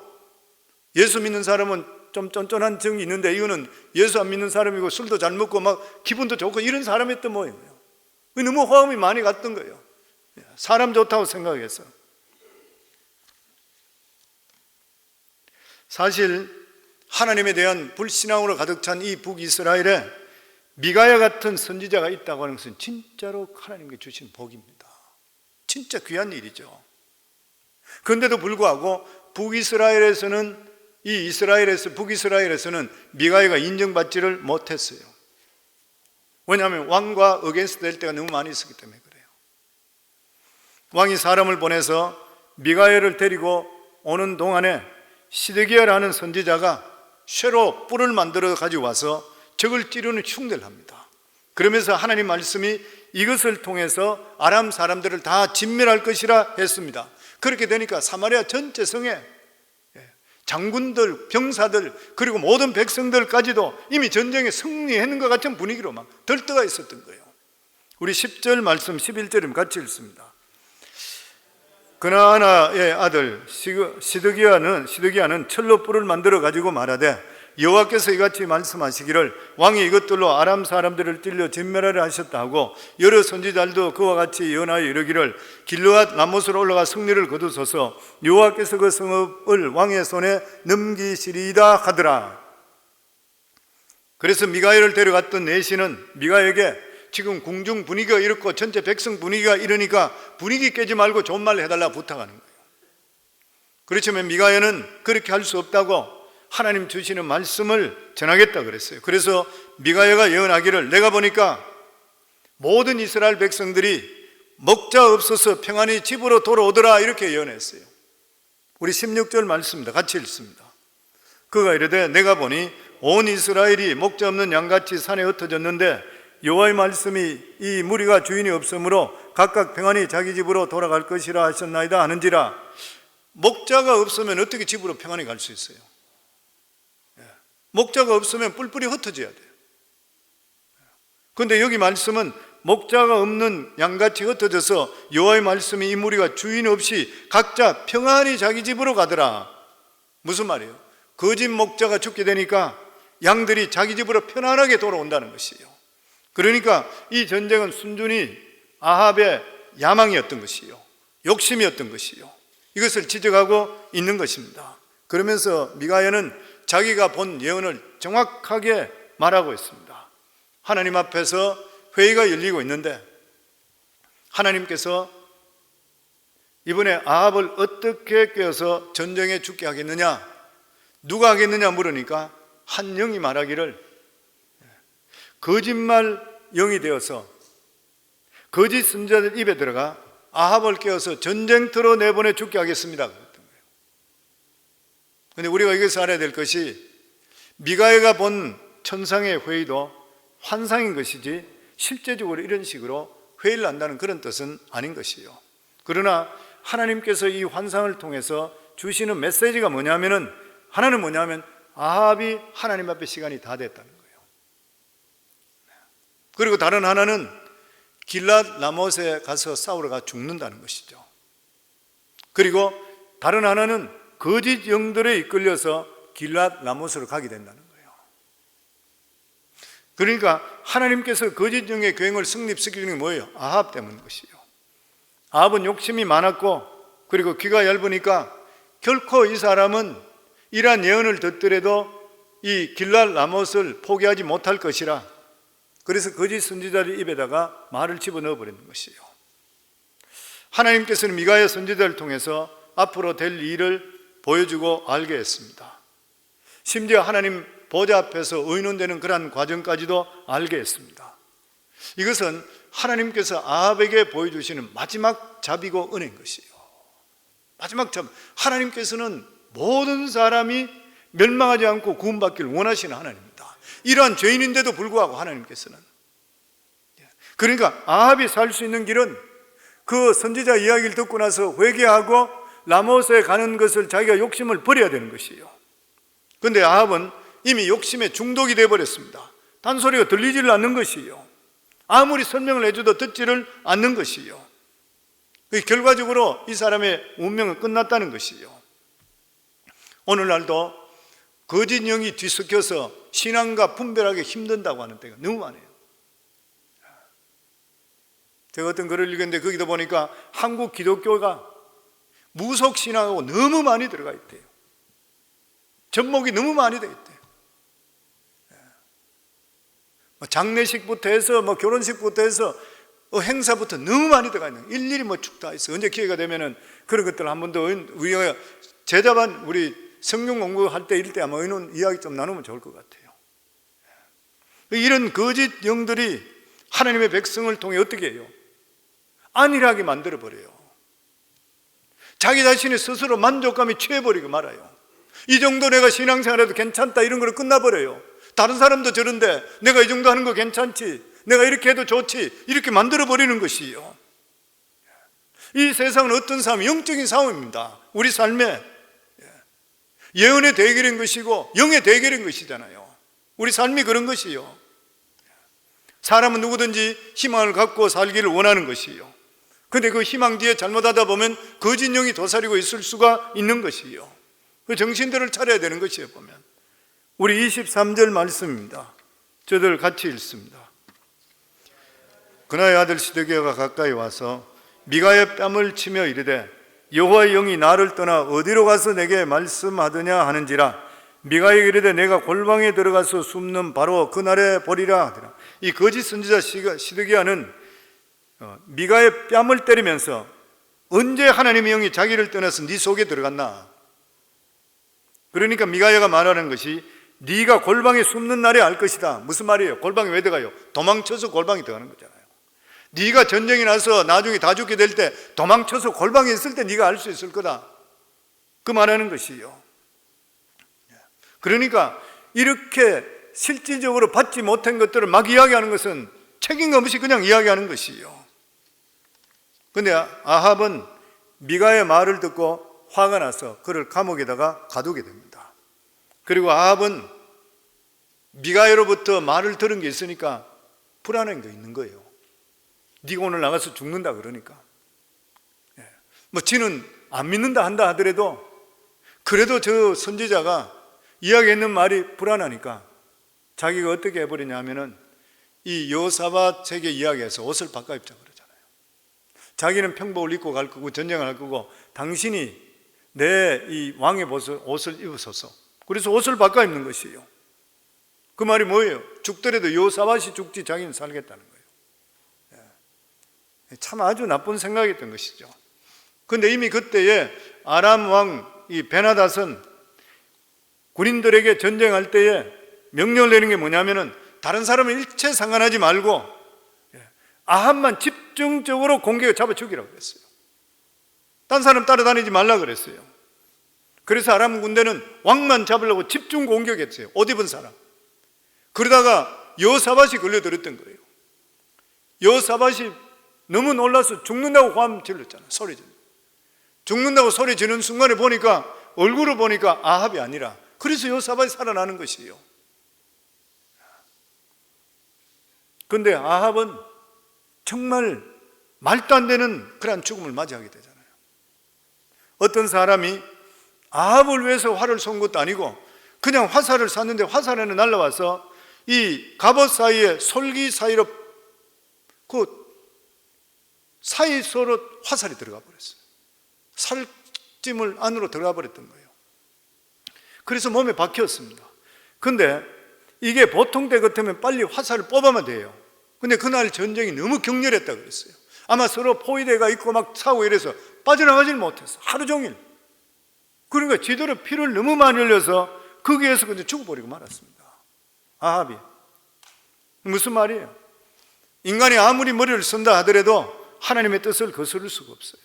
[SPEAKER 1] 예수 믿는 사람은 좀 쫀쫀한 정이 있는데 이거는 예수 안 믿는 사람이고 술도 잘 먹고 막 기분도 좋고 이런 사람이었던 모양이에요. 너무 호감이 많이 갔던 거예요. 사람 좋다고 생각해서. 사실 하나님에 대한 불신앙으로 가득 찬 이 북이스라엘에 미가야 같은 선지자가 있다고 하는 것은 진짜로 하나님께 주신 복입니다. 진짜 귀한 일이죠. 그런데도 불구하고 북이스라엘에서는 미가야가 인정받지를 못했어요. 왜냐하면 왕과 어게인스트 될 때가 너무 많이 있었기 때문에 그래요. 왕이 사람을 보내서 미가야를 데리고 오는 동안에 시드기야라는 선지자가 쇠로 뿔을 만들어 가지고 와서 적을 찌르는 흉내를 합니다. 그러면서 하나님 말씀이 이것을 통해서 아람 사람들을 다 진멸할 것이라 했습니다. 그렇게 되니까 사마리아 전체 성에 장군들, 병사들 그리고 모든 백성들까지도 이미 전쟁에 승리했는 것 같은 분위기로 막 들떠가 있었던 거예요. 우리 10절 말씀 11절이면 같이 읽습니다. 그나아나의 아들 시드기야는 철로 뿔을 만들어 가지고 말하되 여호와께서 이같이 말씀하시기를 왕이 이것들로 아람 사람들을 찔려 진멸하려 하셨다 하고 여러 선지자들도 그와 같이 예언하여 이르기를 길르앗 라못으로 올라가 승리를 거두소서 여호와께서 그 성읍을 왕의 손에 넘기시리이다 하더라. 그래서 미가야를 데려갔던 내시는 미가야에게 지금 궁중 분위기가 이렇고 전체 백성 분위기가 이러니까 분위기 깨지 말고 좋은 말 해달라 부탁하는 거예요. 그렇지만 미가야는 그렇게 할 수 없다고 하나님 주시는 말씀을 전하겠다 그랬어요. 그래서 미가야가 예언하기를 내가 보니까 모든 이스라엘 백성들이 먹자 없어서 평안히 집으로 돌아오더라 이렇게 예언했어요. 우리 16절 말씀입니다. 같이 읽습니다. 그가 이르되 내가 보니 온 이스라엘이 먹자 없는 양같이 산에 흩어졌는데 여호와의 말씀이 이 무리가 주인이 없으므로 각각 평안히 자기 집으로 돌아갈 것이라 하셨나이다 하는지라. 목자가 없으면 어떻게 집으로 평안히 갈 수 있어요? 목자가 없으면 뿔뿔이 흩어져야 돼요. 그런데 여기 말씀은 목자가 없는 양같이 흩어져서 여호와의 말씀이 이 무리가 주인 없이 각자 평안히 자기 집으로 가더라. 무슨 말이에요? 거짓 목자가 죽게 되니까 양들이 자기 집으로 편안하게 돌아온다는 것이에요. 그러니까 이 전쟁은 순전히 아합의 야망이었던 것이요, 욕심이었던 것이요, 이것을 지적하고 있는 것입니다. 그러면서 미가야는 자기가 본 예언을 정확하게 말하고 있습니다. 하나님 앞에서 회의가 열리고 있는데 하나님께서 이번에 아합을 어떻게 꿰어서 전쟁에 죽게 하겠느냐, 누가 하겠느냐 물으니까 한 영이 말하기를 거짓말 영이 되어서 거짓 선지자들 입에 들어가 아합을 깨워서 전쟁터로 내보내 죽게 하겠습니다. 그런데 우리가 여기서 알아야 될 것이 미가야가 본 천상의 회의도 환상인 것이지 실제적으로 이런 식으로 회의를 한다는 그런 뜻은 아닌 것이요. 그러나 하나님께서 이 환상을 통해서 주시는 메시지가 뭐냐면은, 하나는 뭐냐면 아합이 하나님 앞에 시간이 다 됐다는 거예요. 그리고 다른 하나는 길랏 라못에 가서 싸우러 가 죽는다는 것이죠. 그리고 다른 하나는 거짓 영들에 이끌려서 길랏 라못으로 가게 된다는 거예요. 그러니까 하나님께서 거짓 영의 계획을 성립시키는 게 뭐예요? 아합 때문인 것이요. 아합은 욕심이 많았고 그리고 귀가 얇으니까 결코 이 사람은 이러한 예언을 듣더라도 이 길랏 라못을 포기하지 못할 것이라, 그래서 거짓 선지자들 입에다가 말을 집어넣어 버리는 것이에요. 하나님께서는 미가야 선지자를 통해서 앞으로 될 일을 보여주고 알게 했습니다. 심지어 하나님 보좌 앞에서 의논되는 그러한 과정까지도 알게 했습니다. 이것은 하나님께서 아합에게 보여주시는 마지막 자비고 은혜인 것이에요. 마지막 자비. 하나님께서는 모든 사람이 멸망하지 않고 구원받기를 원하시는 하나님입니다. 이러한 죄인인데도 불구하고 하나님께서는, 그러니까 아합이 살 수 있는 길은 그 선지자 이야기를 듣고 나서 회개하고 라못에 가는 것을 자기가 욕심을 버려야 되는 것이에요. 그런데 아합은 이미 욕심에 중독이 되어버렸습니다. 단소리가 들리지를 않는 것이에요. 아무리 설명을 해줘도 듣지를 않는 것이에요. 결과적으로 이 사람의 운명은 끝났다는 것이에요. 오늘날도 거짓 영이 뒤섞여서 신앙과 분별하기 힘든다고 하는 때가 너무 많아요. 제가 어떤 글을 읽었는데 거기다 보니까 한국 기독교가 무속신앙하고 너무 많이 들어가 있대요. 접목이 너무 많이 되어 있대요. 장례식부터 해서 결혼식부터 해서 행사부터 너무 많이 들어가 있는, 일일이 쭉 다 있어. 언제 기회가 되면은 그런 것들 한 번 더 우리가 제자반 우리 성경 공부할 때 이럴 때 아마 이런 이야기 좀 나누면 좋을 것 같아요. 이런 거짓 영들이 하나님의 백성을 통해 어떻게 해요? 안일하게 만들어 버려요. 자기 자신이 스스로 만족감이 취해버리고 말아요. 이 정도 내가 신앙생활해도 괜찮다 이런 거로 끝나버려요. 다른 사람도 저런데 내가 이 정도 하는 거 괜찮지, 내가 이렇게 해도 좋지, 이렇게 만들어버리는 것이에요. 이 세상은 어떤 삶, 영적인 싸움입니다. 우리 삶에 예언의 대결인 것이고 영의 대결인 것이잖아요. 우리 삶이 그런 것이요. 사람은 누구든지 희망을 갖고 살기를 원하는 것이요. 그런데 그 희망 뒤에 잘못하다 보면 거짓 영이 도사리고 있을 수가 있는 것이요. 그 정신들을 차려야 되는 것이에요. 보면 우리 23절 말씀입니다. 저들 같이 읽습니다. 그나의 아들 시드기야가 가까이 와서 미가의 뺨을 치며 이르되 여호와의 영이 나를 떠나 어디로 가서 내게 말씀하더냐 하는지라. 미가에게 이르되 내가 골방에 들어가서 숨는 바로 그날에 보리라 하더라. 이 거짓 선지자 시드기야는 미가의 뺨을 때리면서 언제 하나님의 영이 자기를 떠나서 네 속에 들어갔나? 그러니까 미가야가 말하는 것이 네가 골방에 숨는 날에 알 것이다. 무슨 말이에요? 골방에 왜 들어가요? 도망쳐서 골방에 들어가는 거잖아요. 네가 전쟁이 나서 나중에 다 죽게 될 때 도망쳐서 골방에 있을 때 네가 알 수 있을 거다. 그 말하는 것이요. 그러니까 이렇게 실질적으로 받지 못한 것들을 막 이야기하는 것은 책임감 없이 그냥 이야기하는 것이요. 그런데 아합은 미가의 말을 듣고 화가 나서 그를 감옥에다가 가두게 됩니다. 그리고 아합은 미가야로부터 말을 들은 게 있으니까 불안한 게 있는 거예요. 네가 오늘 나가서 죽는다 그러니까. 지는 안 믿는다 한다 하더라도 그래도 저 선지자가 이야기했는 말이 불안하니까 자기가 어떻게 해버리냐 하면은 이 여호사밧 책의 이야기에서 옷을 바꿔 입자 그러잖아요. 자기는 평복을 입고 갈 거고 전쟁을 할 거고 당신이 내 이 왕의 옷을 입으소서. 그래서 옷을 바꿔 입는 것이에요. 그 말이 뭐예요? 죽더라도 여호사밧이 죽지 자기는 살겠다는 거예요. 참 아주 나쁜 생각이었던 것이죠. 근데 이미 그때에 아람 왕 이 베나닷은 군인들에게 전쟁할 때에 명령을 내린 게 뭐냐면은 다른 사람은 일체 상관하지 말고 아합만 집중적으로 공격에 잡아 죽이라고 그랬어요. 딴 사람 따라다니지 말라 그랬어요. 그래서 아람 군대는 왕만 잡으려고 집중 공격했어요. 옷 입은 사람. 그러다가 여호사밧이 걸려들었던 거예요. 여호사밧이 너무 놀라서 죽는다고 호함 질렀잖아요. 소리 질렀어요. 죽는다고 소리 지르는 순간에 보니까 얼굴을 보니까 아합이 아니라, 그래서 여호사밧이 살아나는 것이에요. 그런데 아합은 정말 말도 안 되는 그러한 죽음을 맞이하게 되잖아요. 어떤 사람이 아합을 위해서 활을 쏜 것도 아니고 그냥 화살을 쐈는데 화살에는 날라와서 이 갑옷 사이에 솔기 사이로 그 사이 서로 화살이 들어가 버렸어요. 살찜을 안으로 들어가 버렸던 거예요. 그래서 몸에 박혔습니다. 근데 이게 보통 때 같으면 빨리 화살을 뽑아만 돼요. 근데 그날 전쟁이 너무 격렬했다 그랬어요. 아마 서로 포위대가 있고 막 싸우고 이래서 빠져나가질 못했어. 하루 종일. 그러니까 지도로 피를 너무 많이 흘려서 거기에서 그냥 죽어버리고 말았습니다. 아합이. 무슨 말이에요? 인간이 아무리 머리를 쓴다 하더라도 하나님의 뜻을 거스를 수가 없어요.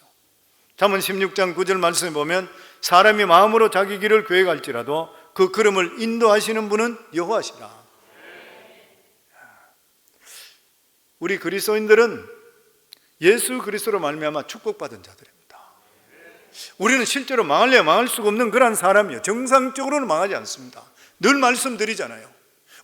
[SPEAKER 1] 잠언 16장 9절 말씀에 보면 사람이 마음으로 자기 길을 계획할지라도 그 걸음을 인도하시는 분은 여호와시라. 우리 그리스도인들은 예수 그리스도로 말미암아 축복받은 자들입니다. 우리는 실제로 망할래야 망할 수가 없는 그런 사람이에요. 정상적으로는 망하지 않습니다. 늘 말씀드리잖아요.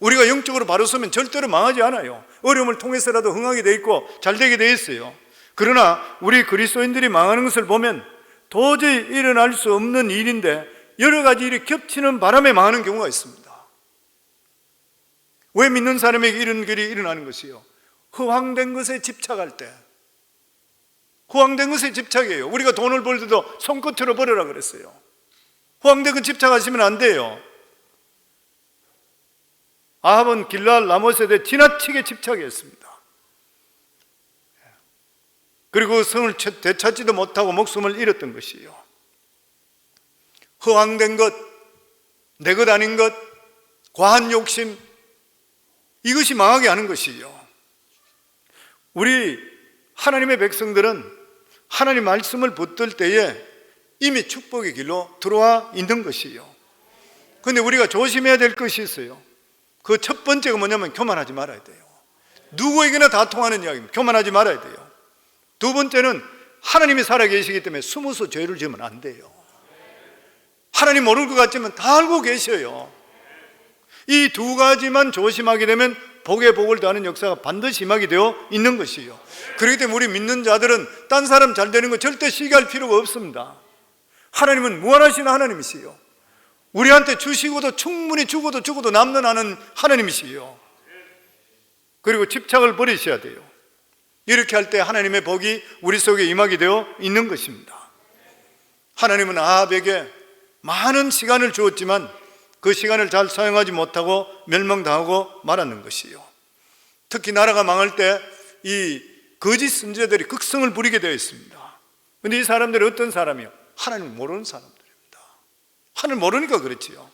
[SPEAKER 1] 우리가 영적으로 바로 서면 절대로 망하지 않아요. 어려움을 통해서라도 흥하게 돼 있고 잘 되게 돼 있어요. 그러나 우리 그리스도인들이 망하는 것을 보면 도저히 일어날 수 없는 일인데 여러 가지 일이 겹치는 바람에 망하는 경우가 있습니다. 왜 믿는 사람에게 이런 일이 일어나는 것이요? 허황된 것에 집착할 때. 허황된 것에 집착이에요. 우리가 돈을 벌 때도 손끝으로 벌으라 그랬어요. 허황된 것 집착하시면 안 돼요. 아합은 길랄 라못에 대해 지나치게 집착했습니다. 그리고 그 성을 되찾지도 못하고 목숨을 잃었던 것이요. 허황된 것, 내 것 아닌 것, 과한 욕심, 이것이 망하게 하는 것이요. 우리 하나님의 백성들은 하나님 말씀을 붙들 때에 이미 축복의 길로 들어와 있는 것이요. 그런데 우리가 조심해야 될 것이 있어요. 그 첫 번째가 뭐냐면 교만하지 말아야 돼요. 누구에게나 다 통하는 이야기입니다. 교만하지 말아야 돼요. 두 번째는 하나님이 살아계시기 때문에 숨어서 죄를 지으면 안 돼요. 하나님 모를 것 같지만 다 알고 계셔요. 이 두 가지만 조심하게 되면 복에 복을 더하는 역사가 반드시 임하게 되어 있는 것이에요. 그렇기 때문에 우리 믿는 자들은 딴 사람 잘 되는 거 절대 시기할 필요가 없습니다. 하나님은 무한하신 하나님이시요. 우리한테 주시고도 충분히 주고도 주고도 남는 하는 하나님이시요. 그리고 집착을 버리셔야 돼요. 이렇게 할 때 하나님의 복이 우리 속에 임하게 되어 있는 것입니다. 하나님은 아합에게 많은 시간을 주었지만 그 시간을 잘 사용하지 못하고 멸망당하고 말았는 것이요. 특히 나라가 망할 때 이 거짓 선지자들이 극성을 부리게 되어 있습니다. 그런데 이 사람들이 어떤 사람이요? 하나님을 모르는 사람들입니다. 하나님을 모르니까 그렇지요.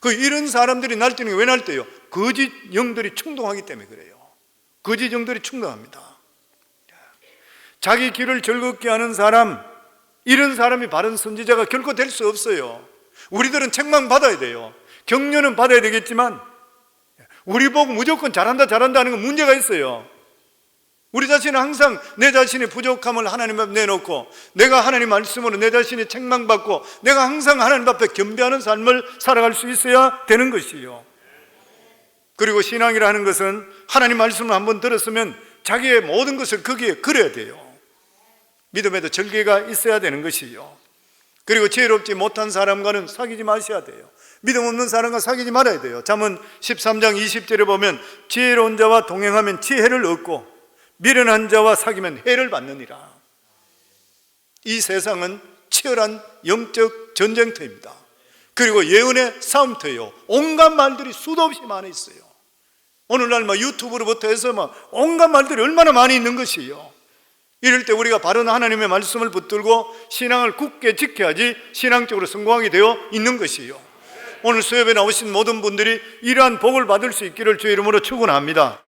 [SPEAKER 1] 이런 사람들이 날뛰는 게 왜 날뛰어요? 거짓 영들이 충동하기 때문에 그래요. 거짓 영들이 충동합니다. 자기 길을 즐겁게 하는 사람, 이런 사람이 바른 선지자가 결코 될 수 없어요. 우리들은 책망 받아야 돼요. 격려는 받아야 되겠지만 우리 보고 무조건 잘한다 잘한다 하는 건 문제가 있어요. 우리 자신은 항상 내 자신의 부족함을 하나님 앞에 내놓고 내가 하나님 말씀으로 내 자신이 책망받고 내가 항상 하나님 앞에 겸비하는 삶을 살아갈 수 있어야 되는 것이요. 그리고 신앙이라 하는 것은 하나님 말씀을 한번 들었으면 자기의 모든 것을 거기에 걸어야 돼요. 믿음에도 절개가 있어야 되는 것이요. 그리고 지혜롭지 못한 사람과는 사귀지 마셔야 돼요. 믿음 없는 사람과 사귀지 말아야 돼요. 잠언 13장 20절에 보면 지혜로운 자와 동행하면 지혜를 얻고 미련한 자와 사귀면 해를 받느니라. 이 세상은 치열한 영적 전쟁터입니다. 그리고 예언의 싸움터예요. 온갖 말들이 수도 없이 많이 있어요. 오늘날 유튜브로부터 해서 온갖 말들이 얼마나 많이 있는 것이에요. 이럴 때 우리가 바른 하나님의 말씀을 붙들고 신앙을 굳게 지켜야지 신앙적으로 성공하게 되어 있는 것이에요. 오늘 수협에 나오신 모든 분들이 이러한 복을 받을 수 있기를 주의 이름으로 축원합니다.